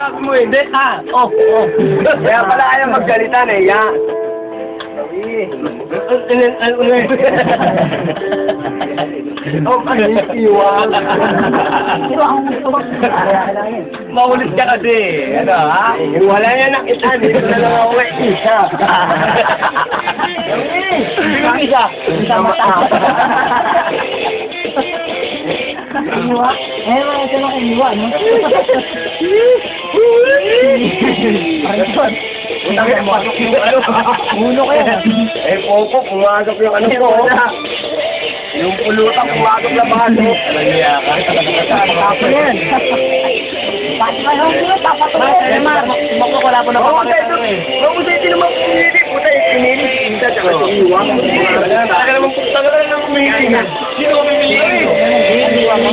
Sabi mo hindi, oh. Kaya pala ayaw maggalitan eh, ya. Oh, iwan. Maulit ka kasi, ano ha? Wala yan nakita, dito na lang ako eh. Isa. Isa. Isa mata. Iwa? Eh, mga ito lang iwa, no? Parang Utang mo pasok yung ano. ulo ko yan. Eh, Poco, pumasok yung ano ko. Yung pulutan, pumasok na pasok. Naghiya ka. Tapo yan. Pati ba yung ulo? Tapat ko yan. Sumakot wala ko na papakita ko eh. Hindi naman pumili. Puta, pinili. Pinta, tsaka si Iwa. Taka naman po, taka naman pumili. Sino ko pumili? Iwa mo.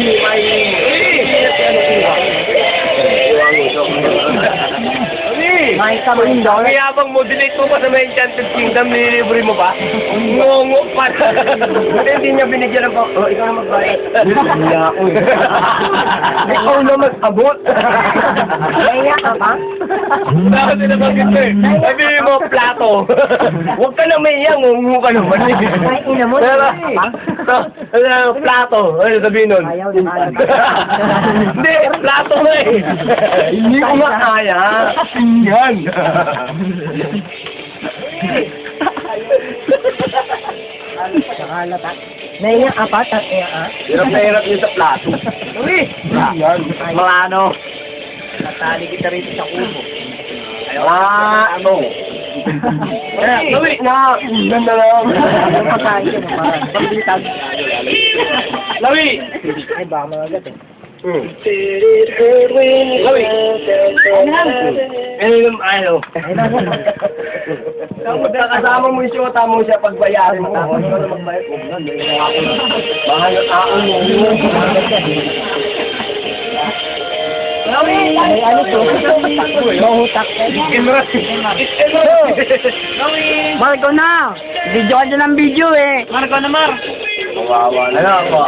May kamay daw. Ang yabang mo, delete mo pa sa may Enchanted Kingdom, nililibre mo pa? Ngongo pa. Buti hindi niya binigyan ng ikaw na magbayad. Hindi ako eh. Ikaw na mag-abot. Kaya ka ba? Bakit sinabanggit mo eh? Sabihin mo, plato. Huwag ka na may iya, ngongo ka naman eh. Ay, ina mo. Diba? Plato. Ano sabihin nun? Ayaw na. Hindi, plato na eh. Hindi ko makaya. Yan. Nakalata. Naiyak ka pa? Hirap na hirap yun sa plato. Uy! Yan. Malano. Natali kita rito sa kubo. Ano? Uy! Na! Ganda lang. Yung pagkain ko, pagbitag. Lawi! Ay, baka magagat eh. Lawi! Ano? Kasama mo yung siyota mo siya pagbayarin mo. Tapos ikaw na magbayad mo. Mahal na tao mo. Lawi! Ay, ano to? Mahutak. Marco na! Video ka dyan ng video eh. Marco na, Mar. Kawawa na. Ano ako?